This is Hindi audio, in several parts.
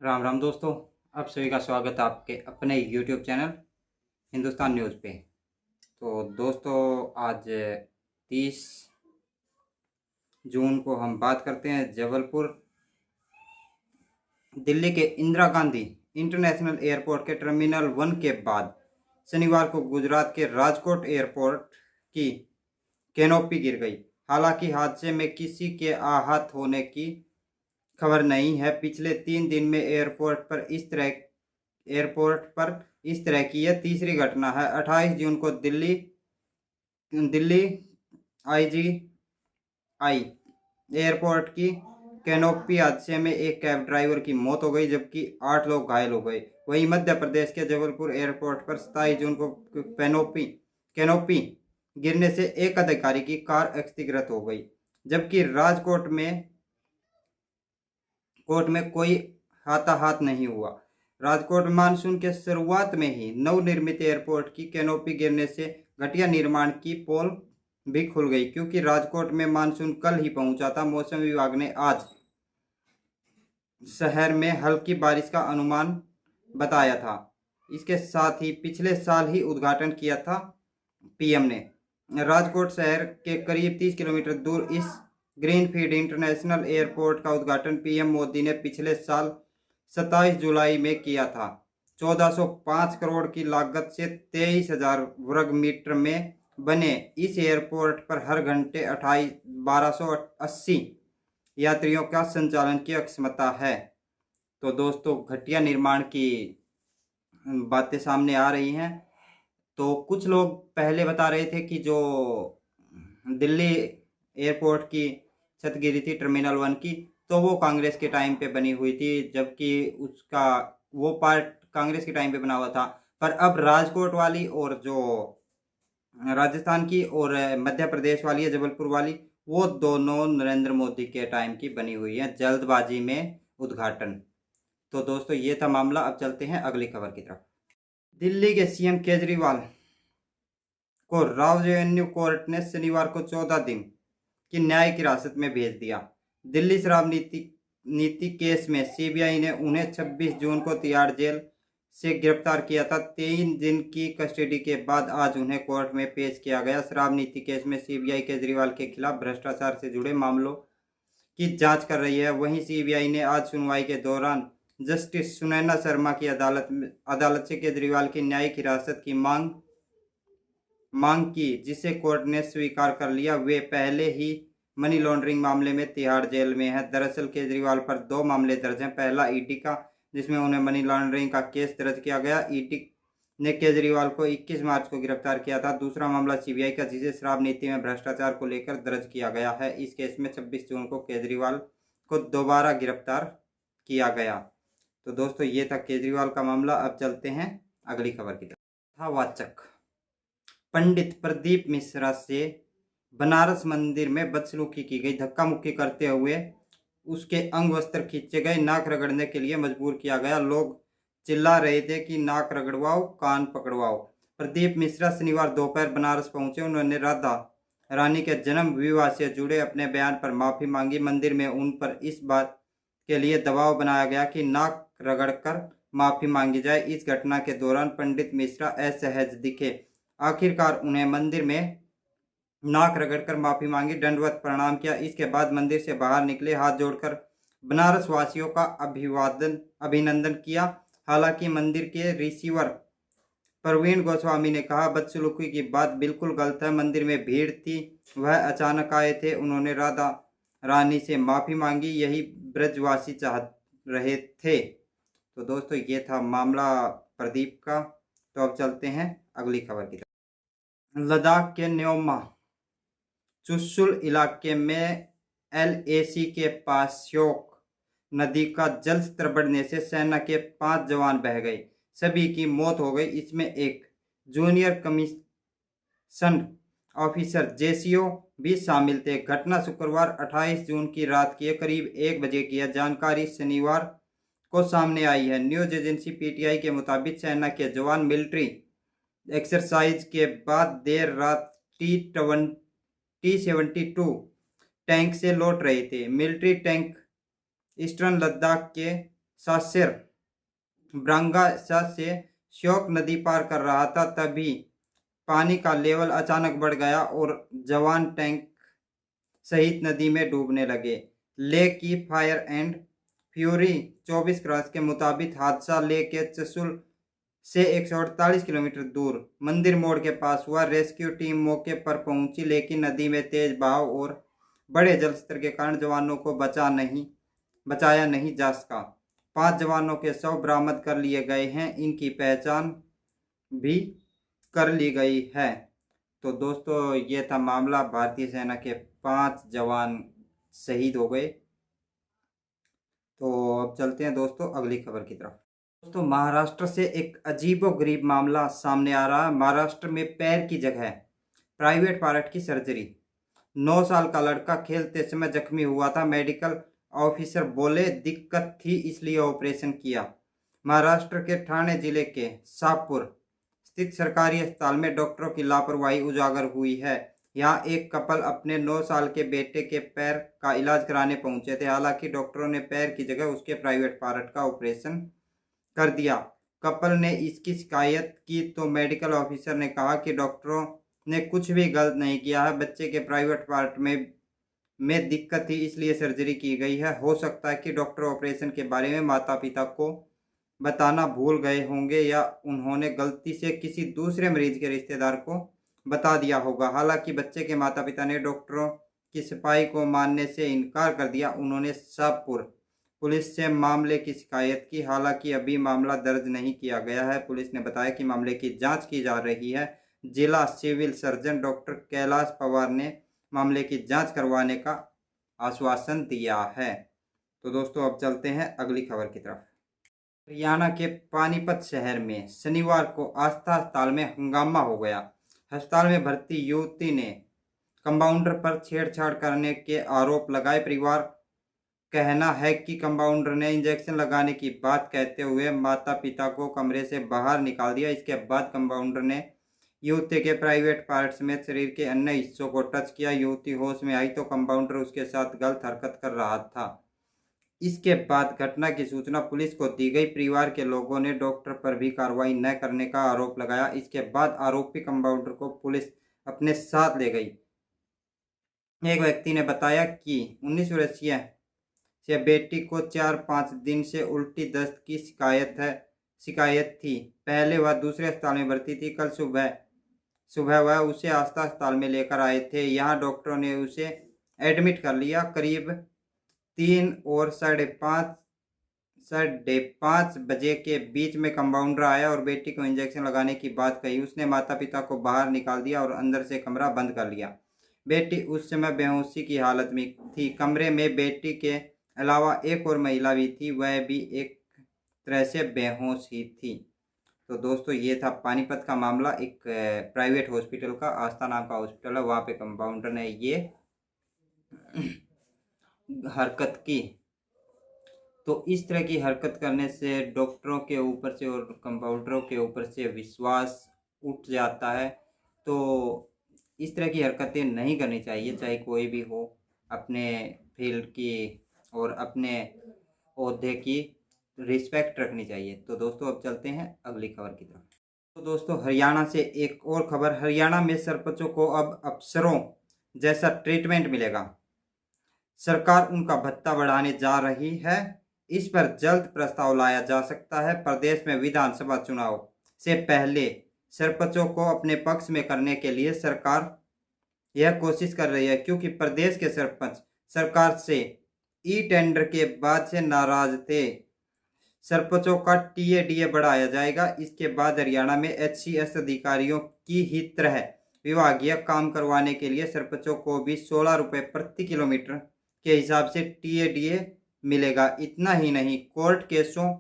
राम राम दोस्तों। आप सभी का स्वागत है आपके अपने यूट्यूब चैनल हिंदुस्तान न्यूज़ पे। तो दोस्तों, आज 30 जून को हम बात करते हैं जबलपुर दिल्ली के इंदिरा गांधी इंटरनेशनल एयरपोर्ट के टर्मिनल 1 के बाद शनिवार को गुजरात के राजकोट एयरपोर्ट की कैनोपी गिर गई। हालांकि हादसे में किसी के आहत होने की खबर नहीं है। पिछले 3 दिन में एयरपोर्ट पर इस तरह की यह तीसरी घटना है। 28 जून को दिल्ली दिल्ली आईजीआई एयरपोर्ट की कैनोपी हादसे में एक कैब ड्राइवर की मौत हो गई, जबकि 8 लोग घायल हो गए। वहीं मध्य प्रदेश के जबलपुर एयरपोर्ट पर 27 जून को कैनोपी गिरने से एक अधिकारी की कार क्षतिग्रस्त हो गई, जबकि राजकोट में कोई हाथाहाथ नहीं हुआ। राजकोट मानसून के शुरुआत में ही नवनिर्मित एयरपोर्ट की कैनोपी गिरने से घटिया निर्माण की पोल भी खुल गई, क्योंकि राजकोट में मानसून कल ही पहुंचा था। मौसम विभाग ने आज शहर में हल्की बारिश का अनुमान बताया था। इसके साथ ही पिछले साल ही उद्घाटन किया था पीएम ने। राजकोट शहर के करीब 30 किलोमीटर दूर इस ग्रीनफील्ड इंटरनेशनल एयरपोर्ट का उद्घाटन पीएम मोदी ने पिछले साल 27 जुलाई में किया था। 1405 करोड़ की लागत से 23,000 वर्ग मीटर में बने इस एयरपोर्ट पर हर घंटे 1280 यात्रियों का संचालन की क्षमता है। तो दोस्तों, घटिया निर्माण की बातें सामने आ रही हैं। तो कुछ लोग पहले बता रहे थे कि जो दिल्ली एयरपोर्ट की छत गिरी थी टर्मिनल 1 की, तो वो कांग्रेस के टाइम पे बनी हुई थी, जबकि उसका वो पार्ट कांग्रेस के टाइम पे बना हुआ था। पर अब राजकोट वाली और जो राजस्थान की और मध्य प्रदेश वाली है जबलपुर वाली, वो दोनों नरेंद्र मोदी के टाइम की बनी हुई है, जल्दबाजी में उद्घाटन। तो दोस्तों, ये था मामला। अब चलते हैं अगली खबर की तरफ। दिल्ली के सीएम केजरीवाल को राव रेवेन्यू कोर्ट ने शनिवार को 14 दिन की न्यायिक हिरासत में भेज दिया। दिल्ली शराब नीति केस में सीबीआई ने उन्हें 26 जून को तिहाड़ जेल से गिरफ्तार किया था। 3 दिन की कस्टडी के बाद आज उन्हें कोर्ट में पेश किया गया। शराब नीति केस में सीबीआई केजरीवाल के खिलाफ भ्रष्टाचार से जुड़े मामलों की जांच कर रही है। वहीं सीबीआई ने आज सुनवाई के दौरान जस्टिस सुनैना शर्मा की अदालत से केजरीवाल की न्यायिक हिरासत की मांग की, जिसे कोर्ट ने स्वीकार कर लिया। वे पहले ही मनी लॉन्ड्रिंग मामले में तिहाड़ जेल में है। दरअसल केजरीवाल पर 2 मामले दर्ज हैं। पहला ईडी का, जिसमें उन्हें मनी लॉन्ड्रिंग का केस दर्ज किया गया। ईडी ने केजरीवाल को 21 मार्च को गिरफ्तार किया था। दूसरा मामला सीबीआई का, जिसे शराब नीति में भ्रष्टाचार को लेकर दर्ज किया गया है। इस केस में 26 जून को केजरीवाल को दोबारा गिरफ्तार किया गया। तो दोस्तों, ये था केजरीवाल का मामला। अब चलते हैं अगली खबर की तरफ। वाचक पंडित प्रदीप मिश्रा से बनारस मंदिर में बदसलूकी की गई। धक्का मुक्की करते हुए उसके अंग वस्त्र खींचे गए, नाक रगड़ने के लिए मजबूर किया गया। लोग चिल्ला रहे थे कि नाक रगड़वाओ, कान पकड़वाओ। प्रदीप मिश्रा शनिवार दोपहर बनारस पहुंचे। उन्होंने राधा रानी के जन्म विवाह से जुड़े अपने बयान पर माफी मांगी। मंदिर में उन पर इस बात के लिए दबाव बनाया गया कि नाक रगड़कर माफी मांगी जाए। इस घटना के दौरान पंडित मिश्रा असहज दिखे। आखिरकार उन्हें मंदिर में नाक रगड़कर माफी मांगी, दंडवत प्रणाम किया। इसके बाद मंदिर से बाहर निकले, हाथ जोड़कर बनारस वासियों का अभिनंदन किया। हालांकि मंदिर के रिसीवर प्रवीण गोस्वामी ने कहा, बदसलूकी की बात बिल्कुल गलत है। मंदिर में भीड़ थी, वह अचानक आए थे। उन्होंने राधा रानी से माफी मांगी, यही ब्रजवासी चाह रहे थे। तो दोस्तों, ये था मामला प्रदीप का। तो अब चलते हैं अगली खबर की तरफ। लद्दाख के न्योमा चुशुल इलाके में एलएसी के पास श्योक नदी का जल स्तर बढ़ने से सेना के 5 जवान बह गए। सभी की मौत हो गई। इसमें एक जूनियर कमीशन ऑफिसर जेसीओ भी शामिल थे। घटना शुक्रवार 28 जून की रात के करीब 1 बजे की है। जानकारी शनिवार को सामने आई है। न्यूज एजेंसी पीटीआई के मुताबिक सेना के जवान मिलिट्री एक्सरसाइज के बाद देर रात T-72 टैंक से लौट रहे थे। मिलिट्री टैंक ईस्टर्न लद्दाख के सासिर ब्रंगासा से श्योक नदी पार कर रहा था, तभी पानी का लेवल अचानक बढ़ गया और जवान टैंक सहित नदी में डूबने लगे। ले की फायर एंड फ्यूरी 24 क्रॉस के मुताबिक हादसा ले के चसुल से 148 किलोमीटर दूर मंदिर मोड़ के पास हुआ। रेस्क्यू टीम मौके पर पहुंची, लेकिन नदी में तेज बहाव और बड़े जलस्तर के कारण जवानों को बचाया नहीं जा सका। 5 जवानों के शव बरामद कर लिए गए हैं, इनकी पहचान भी कर ली गई है। तो दोस्तों ये था मामला, भारतीय सेना के 5 जवान शहीद हो गए। तो अब चलते हैं दोस्तों अगली खबर की तरफ। दोस्तों महाराष्ट्र से एक अजीबोगरीब मामला सामने आ रहा है। महाराष्ट्र में पैर की जगह प्राइवेट पार्ट की सर्जरी। 9 साल का लड़का खेलते समय जख्मी हुआ था। मेडिकल ऑफिसर बोले दिक्कत थी इसलिए ऑपरेशन किया। महाराष्ट्र के ठाणे जिले के शाहपुर स्थित सरकारी अस्पताल में डॉक्टरों की लापरवाही उजागर हुई है। यहाँ एक कपल अपने 9 साल के बेटे के पैर का इलाज कराने पहुंचे थे। हालांकि डॉक्टरों ने पैर की जगह उसके प्राइवेट पार्ट का ऑपरेशन कर दिया। कपल ने इसकी शिकायत की तो मेडिकल ऑफिसर ने कहा कि डॉक्टरों ने कुछ भी गलत नहीं किया है, बच्चे के प्राइवेट पार्ट में दिक्कत थी इसलिए सर्जरी की गई है। हो सकता है कि डॉक्टर ऑपरेशन के बारे में माता पिता को बताना भूल गए होंगे या उन्होंने गलती से किसी दूसरे मरीज के रिश्तेदार को बता दिया होगा। हालांकि बच्चे के माता पिता ने डॉक्टरों की सफाई को मानने से इनकार कर दिया। उन्होंने शाहपुर पुलिस से मामले की शिकायत की। हालांकि अभी मामला दर्ज नहीं किया गया है। पुलिस ने बताया कि मामले की जांच की जा रही है। जिला civil surgeon doctor Kailash Pawar ने मामले की जांच करवाने का आश्वासन दिया है। तो दोस्तों अब चलते हैं अगली खबर की तरफ। हरियाणा के पानीपत शहर में शनिवार को आस्था अस्पताल में हंगामा हो गया। अस्पताल में भर्ती युवती ने कंपाउंडर पर छेड़छाड़ करने के आरोप लगाए। परिवार कहना है कि कंपाउंडर ने इंजेक्शन लगाने की बात कहते हुए माता पिता को कमरे से बाहर निकाल दिया। इसके बाद कंपाउंडर ने युवती के प्राइवेट पार्ट समेत शरीर के अन्य हिस्सों को टच किया। युवती होश में आई तो कंपाउंडर उसके साथ गलत हरकत कर रहा था। इसके बाद घटना की सूचना पुलिस को दी गई। परिवार के लोगों ने डॉक्टर पर भी कार्रवाई न करने का आरोप लगाया। इसके बाद आरोपी कंपाउंडर को पुलिस अपने साथ ले गई। एक व्यक्ति ने बताया कि 19 वर्षीय से बेटी को 4-5 दिन से उल्टी दस्त की शिकायत थी। पहले वह दूसरे अस्पताल में भर्ती थी। कल सुबह वह उसे आस्था अस्पताल में लेकर आए थे। यहाँ डॉक्टरों ने उसे एडमिट कर लिया। करीब 3 और 5:30 बजे के बीच में कंपाउंडर आया और बेटी को इंजेक्शन लगाने की बात कही। उसने माता पिता को बाहर निकाल दिया और अंदर से कमरा बंद कर लिया। बेटी उस समय बेहोशी की हालत में थी। कमरे में बेटी के अलावा एक और महिला भी थी, वह भी एक तरह से बेहोश ही थी। तो दोस्तों ये था पानीपत का मामला। एक प्राइवेट हॉस्पिटल का, आस्था नाम का हॉस्पिटल है, वहाँ पे कंपाउंडर ने ये हरकत की। तो इस तरह की हरकत करने से डॉक्टरों के ऊपर से और कंपाउंडरों के ऊपर से विश्वास उठ जाता है। तो इस तरह की हरकतें नहीं करनी चाहिए, चाहे कोई भी हो। अपने फील्ड की और अपने ओहदे की रिस्पेक्ट रखनी चाहिए। तो दोस्तों अब चलते हैं अगली खबर की तरफ। तो दोस्तों हरियाणा से एक और खबर। हरियाणा में सरपंचों को अब अफसरों जैसा ट्रीटमेंट मिलेगा। सरकार उनका भत्ता बढ़ाने जा रही है। इस पर जल्द प्रस्ताव लाया जा सकता है। प्रदेश में विधानसभा चुनाव से पहले सरपंचों को अपने पक्ष में करने के लिए सरकार यह कोशिश कर रही है, क्योंकि प्रदेश के सरपंच सरकार से ई टेंडर के बाद से नाराज थे। सरपंचों का टीएडीए बढ़ाया जाएगा। इसके बाद हरियाणा में एचसीएस अधिकारियों की ही तरह विभागीय काम करवाने के लिए सरपंचों को भी 16 रुपये प्रति किलोमीटर के हिसाब से टीएडीए मिलेगा। इतना ही नहीं, कोर्ट केसों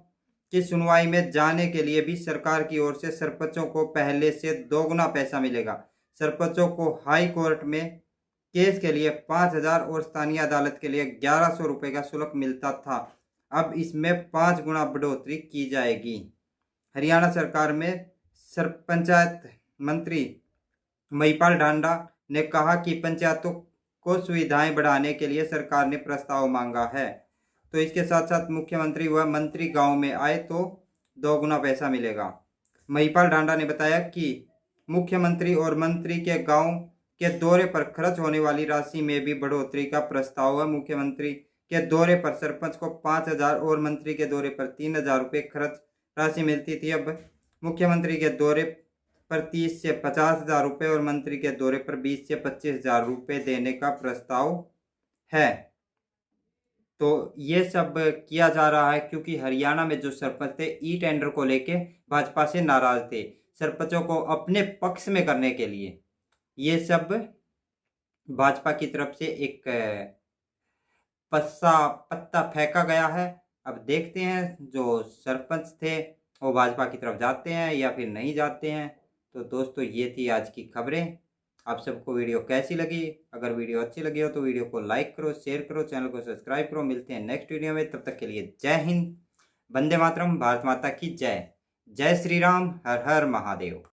की सुनवाई में जाने के लिए भी सरकार की ओर से सरपंचों को पहले से दोगुना पैसा मिलेगा। सरपंचों को हाई कोर्ट में केस के लिए 5,000 और स्थानीय अदालत के लिए 1100 रुपये का शुल्क मिलता था। अब इसमें 5 गुना बढ़ोतरी की जाएगी। हरियाणा सरकार में पंचायत मंत्री महिपाल ढांडा ने कहा कि पंचायतों को सुविधाएं बढ़ाने के लिए सरकार ने प्रस्ताव मांगा है। तो इसके साथ साथ मुख्यमंत्री व मंत्री गांव में आए तो 2 गुना पैसा मिलेगा। महिपाल ढांडा ने बताया कि मुख्यमंत्री और मंत्री के गांव के दौरे पर खर्च होने वाली राशि में भी बढ़ोतरी का प्रस्ताव है। मुख्यमंत्री के दौरे पर सरपंच को 5,000 और मंत्री के दौरे पर 3,000 रुपये खर्च राशि मिलती थी। अब मुख्यमंत्री के दौरे पर 30 से 50,000 रुपये और मंत्री के दौरे पर 20 से 25,000 रुपये देने का प्रस्ताव है। तो ये सब किया जा रहा है क्योंकि हरियाणा में जो सरपंच थे ई टेंडर को लेके भाजपा से नाराज थे। सरपंचों को अपने पक्ष में करने के लिए ये सब भाजपा की तरफ से एक पत्ता फेंका गया है। अब देखते हैं जो सरपंच थे वो भाजपा की तरफ जाते हैं या फिर नहीं जाते हैं। तो दोस्तों ये थी आज की खबरें। आप सबको वीडियो कैसी लगी? अगर वीडियो अच्छी लगी हो तो वीडियो को लाइक करो, शेयर करो, चैनल को सब्सक्राइब करो। मिलते हैं नेक्स्ट वीडियो में, तब तक के लिए जय हिंद, वंदे मातरम, भारत माता की जय। जय श्री राम, हर हर महादेव।